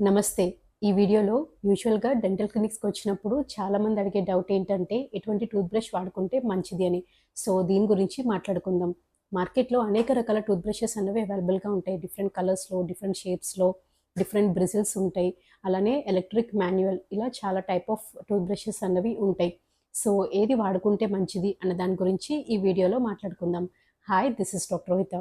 నమస్తే. ఈ వీడియోలో యూజువల్‌గా డెంటల్ క్లినిక్స్‌కి వచ్చినప్పుడు చాలామంది అడిగే డౌట్ ఏంటంటే, ఎటువంటి టూత్ బ్రష్ వాడుకుంటే మంచిది అని. సో, దీని గురించి మాట్లాడుకుందాం. మార్కెట్‌లో అనేక రకాల టూత్ బ్రషెస్ అనేవి అవైలబుల్‌గా ఉంటాయి. డిఫరెంట్ కలర్స్‌లో, డిఫరెంట్ షేప్స్‌లో, డిఫరెంట్ బ్రిజిల్స్ ఉంటాయి. అలానే ఎలక్ట్రిక్, మాన్యువల్ ఇలా చాలా టైప్ ఆఫ్ టూత్ బ్రషెస్ అన్నవి ఉంటాయి. సో, ఏది వాడుకుంటే మంచిది అన్న దాని గురించి ఈ వీడియోలో మాట్లాడుకుందాం. Hi! This is doctor Rohita.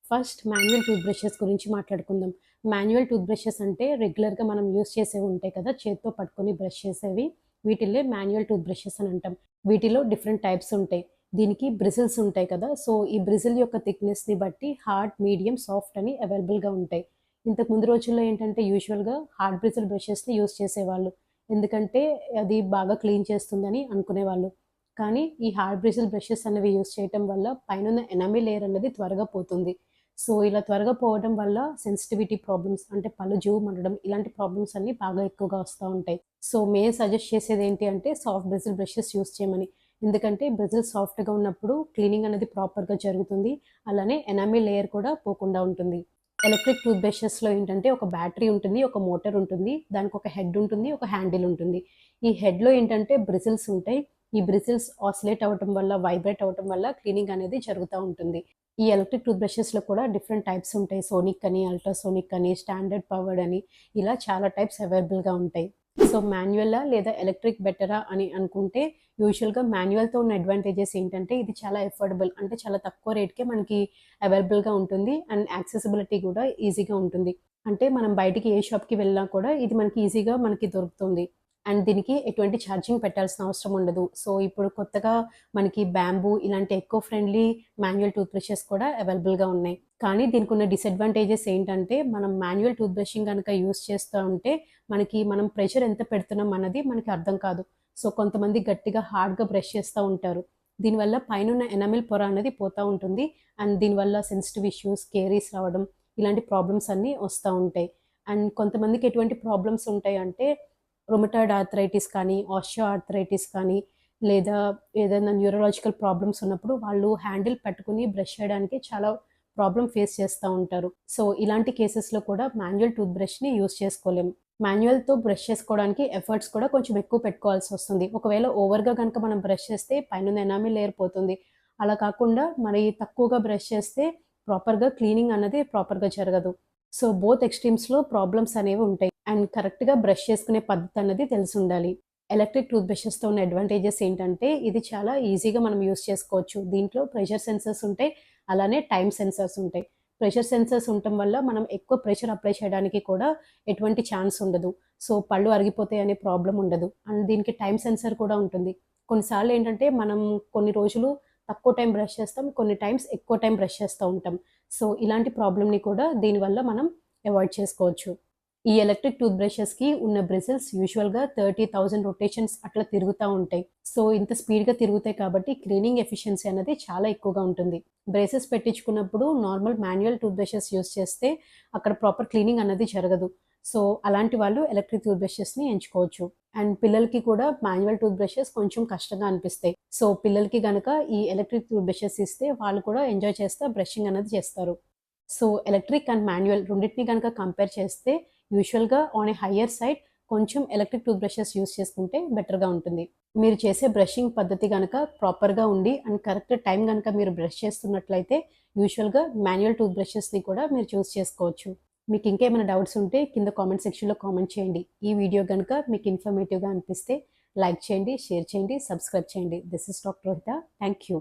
First manual toothbrushes గురించి మాట్లాడుకుందాం. మాన్యువల్ టూత్ బ్రషెస్ అంటే రెగ్యులర్‌గా మనం యూజ్ చేసేవి ఉంటాయి కదా! చేత్తో పట్టుకొని బ్రష్ చేసేవి. వీటిల్లే మాన్యువల్ టూత్ బ్రషెస్ అని అంటాం. వీటిలో డిఫరెంట్ టైప్స్ ఉంటాయి. దీనికి బ్రిజిల్స్ ఉంటాయి కదా! సో, ఈ బ్రిజిల్ యొక్క థిక్‌నెస్‌ని బట్టి హార్డ్, మీడియం, సాఫ్ట్ అని అవైలబుల్‌గా ఉంటాయి. ఇంతకు ముందు రోజుల్లో ఏంటంటే యూజువల్‌గా హార్డ్ బ్రిజిల్ బ్రషెస్‌ని యూజ్ చేసేవాళ్ళు. ఎందుకంటే అది బాగా క్లీన్ చేస్తుందని అనుకునేవాళ్ళు. కానీ ఈ హార్డ్ బ్రిజిల్ బ్రషెస్ అనేవి యూజ్ చేయటం వల్ల పైనున్న ఎనామిల్ లేయర్ అనేది త్వరగా పోతుంది. సో, ఇలా త్వరగా పోవడం వల్ల సెన్సిటివిటీ ప్రాబ్లమ్స్ అంటే పళ్ళు జివ్వుమనడం ఇలాంటి ప్రాబ్లమ్స్ అన్నీ బాగా ఎక్కువగా వస్తా ఉంటాయి. సో, మేము సజెస్ట్ చేసేదేంటి అంటే సాఫ్ట్ బ్రిజిల్ బ్రషెస్ యూజ్ చేయమని. ఎందుకంటే బ్రిజిల్ సాఫ్ట్‌గా ఉన్నప్పుడు క్లీనింగ్ అనేది ప్రాపర్‌గా జరుగుతుంది. అలానే ఎనామిల్ లేయర్ కూడా పోకుండా ఉంటుంది. ఎలక్ట్రిక్ టూత్ బ్రషెస్‌లో ఏంటంటే ఒక బ్యాటరీ ఉంటుంది, ఒక మోటార్ ఉంటుంది. దానికొక హెడ్ ఉంటుంది, ఒక హ్యాండిల్ ఉంటుంది. ఈ హెడ్‌లో ఏంటంటే బ్రిజిల్స్ ఉంటాయి. ఈ బ్రిజిల్స్ ఆసిలేట్ అవ్వటం వల్ల, వైబ్రేట్ అవ్వటం వల్ల క్లీనింగ్ అనేది జరుగుతా ఉంటుంది. ఈ ఎలక్ట్రిక్ టూత్ బ్రషెస్‌లో కూడా డిఫరెంట్ టైప్స్ ఉంటాయి. సోనిక్ అని, అల్ట్రాసోనిక్ అని, స్టాండర్డ్ పవర్డ్ అని ఇలా చాలా టైప్స్ అవైలబుల్‌గా ఉంటాయి. సో, మాన్యువలా లేదా ఎలక్ట్రిక్ బెటరా అని అనుకుంటే యూజువల్‌గా మాన్యువల్‌తో ఉన్న అడ్వాంటేజెస్ ఏంటంటే ఇది చాలా అఫోర్డబుల్ అంటే చాలా తక్కువ రేట్‌కే మనకి అవైలబుల్‌గా ఉంటుంది. అండ్ యాక్సెసిబిలిటీ కూడా ఈజీగా ఉంటుంది. అంటే మనం బయటికి ఏ షాప్‌కి వెళ్ళినా కూడా ఇది మనకి ఈజీగా మనకి దొరుకుతుంది. అండ్ దీనికి ఎటువంటి ఛార్జింగ్ పెట్టాల్సిన అవసరం ఉండదు. సో, ఇప్పుడు కొత్తగా మనకి బ్యాంబూ ఇలాంటి eco friendly manual tooth brushes కూడా అవైలబుల్‌గా ఉన్నాయి. కానీ దీనికున్న డిసడ్వాంటేజెస్ ఏంటంటే, మనం మాన్యువల్ టూత్ బ్రషింగ్ గనక యూజ్ చేస్తా ఉంటే, మనం ప్రెషర్ ఎంత పెడుతున్నాం అన్నది మనకి అర్థం కాదు. సో, కొంతమంది గట్టిగా హార్డ్‌గా బ్రష్ చేస్తా ఉంటారు. దీనివల్ల పైనున్న ఎనామిల్ పొర అనేది పోతా ఉంటుంది. అండ్ దీనివల్ల సెన్సిటివ్ ఇష్యూస్, కేరీస్ రావడం ఇలాంటి ప్రాబ్లమ్స్ అన్నీ వస్తా ఉంటాయి. అండ్ కొంతమందికి ఎటువంటి ప్రాబ్లమ్స్ ఉంటాయంటే, రొమటాయిడ్ ఆర్థరైటిస్ కానీ, ఆస్టియో ఆర్థరైటిస్ కానీ, లేదా ఏదైనా న్యూరలాజికల్ ప్రాబ్లమ్స్ ఉన్నప్పుడు వాళ్ళు హ్యాండిల్ పట్టుకొని బ్రష్ చేయడానికి చాలా ప్రాబ్లమ్ ఫేస్ చేస్తా ఉంటారు. సో, ఇలాంటి కేసెస్‌లో కూడా మాన్యువల్ టూత్ బ్రష్‌ని యూజ్ చేసుకోలేము. మాన్యువల్‌తో బ్రష్ చేసుకోవడానికి ఎఫర్ట్స్ కూడా కొంచెం ఎక్కువ పెట్టుకోవాల్సొస్తుంది. ఒకవేళ ఓవర్‌గా గనక మనం బ్రష్ చేస్తే పైనున్న ఎనామిల్ లేయర్ పోతుంది. అలా కాకుండా మరి తక్కువగా బ్రష్ చేస్తే ప్రాపర్‌గా క్లీనింగ్ అన్నది ప్రాపర్‌గా జరగదు. సో, బోత్ ఎక్స్‌ట్రీమ్స్‌లో ప్రాబ్లమ్స్ అనేవి ఉంటాయి. అండ్ కరెక్ట్‌గా బ్రష్ చేసుకునే పద్ధతి అన్నది తెలిసుండాలి. ఎలక్ట్రిక్ టూత్ బ్రషెస్‌తో ఉన్న అడ్వాంటేజెస్ ఏంటంటే, ఇది చాలా ఈజీగా మనం యూజ్ చేసుకోవచ్చు. దీంట్లో ప్రెషర్ సెన్సర్స్ ఉంటాయి. అలానే టైమ్ సెన్సర్స్ ఉంటాయి. ప్రెషర్ సెన్సర్స్ ఉండటం వల్ల మనం ఎక్కువ ప్రెషర్ అప్లై చేయడానికి కూడా ఎటువంటి ఛాన్స్ ఉండదు. సో, పళ్ళు అరిగిపోతాయి అనే ప్రాబ్లమ్ ఉండదు. అండ్ దీనికి టైమ్ సెన్సర్ కూడా ఉంటుంది. కొన్నిసార్లు ఏంటంటే, మనం కొన్ని రోజులు తక్కువ టైం బ్రష్ చేస్తాం. కొన్ని టైమ్స్ ఎక్కువ టైం బ్రష్ చేస్తా ఉంటాం. సో, ఇలాంటి ప్రాబ్లమ్‌ని కూడా దీనివల్ల మనం అవాయిడ్ చేసుకోవచ్చు. ఈ ఎలక్ట్రిక్ టూత్ బ్రషెస్‌కి ఉన్న బ్రిజిల్స్ యూజువల్‌గా 30,000 రొటేషన్స్ అట్లా తిరుగుతా ఉంటాయి. సో, ఇంత స్పీడ్‌గా తిరుగుతాయి కాబట్టి క్లీనింగ్ ఎఫిషియన్సీ అనేది చాలా ఎక్కువగా ఉంటుంది. బ్రేసెస్ పెట్టించుకున్నప్పుడు normal manual toothbrushes use చేస్తే అక్కడ ప్రాపర్ క్లీనింగ్ అన్నది జరగదు. సో, అలాంటి వాళ్ళు ఎలక్ట్రిక్ టూత్ బ్రషెస్‌ని ఎంచుకోవచ్చు. అండ్ పిల్లలకి కూడా మాన్యువల్ టూత్ బ్రషెస్ కొంచెం కష్టంగా అనిపిస్తాయి. సో, పిల్లలకి గనక ఈ ఎలక్ట్రిక్ టూత్ బ్రషెస్ ఇస్తే వాళ్ళు కూడా ఎంజాయ్ చేస్తా బ్రషింగ్ అనేది చేస్తారు. సో, ఎలక్ట్రిక్ అండ్ మాన్యువల్ రెండిటిని గనక కంపేర్ చేస్తే యూజువల్‌గా ఆన్ ఎ హయ్యర్ సైడ్ కొంచెం ఎలక్ట్రిక్ టూత్ బ్రషెస్ యూజ్ చేసుకుంటే బెటర్‌గా ఉంటుంది. మీరు చేసే బ్రషింగ్ పద్ధతి గనక ప్రాపర్‌గా ఉండి అండ్ కరెక్ట్ టైం గనక మీరు బ్రష్ చేస్తున్నట్లయితే యూజువల్‌గా మాన్యువల్ టూత్ బ్రషెస్‌ని కూడా మీరు చూజ్ చేసుకోవచ్చు. మీకు ఇంకేమైనా డౌట్స్ ఉంటే కింద కామెంట్ సెక్షన్‌లో కామెంట్ చేయండి. ఈ వీడియో గనక మీకు ఇన్ఫర్మేటివ్‌గా అనిపిస్తే లైక్ చేయండి, షేర్ చేయండి, సబ్స్క్రైబ్ చేయండి. This is doctor Rohita. Thank you.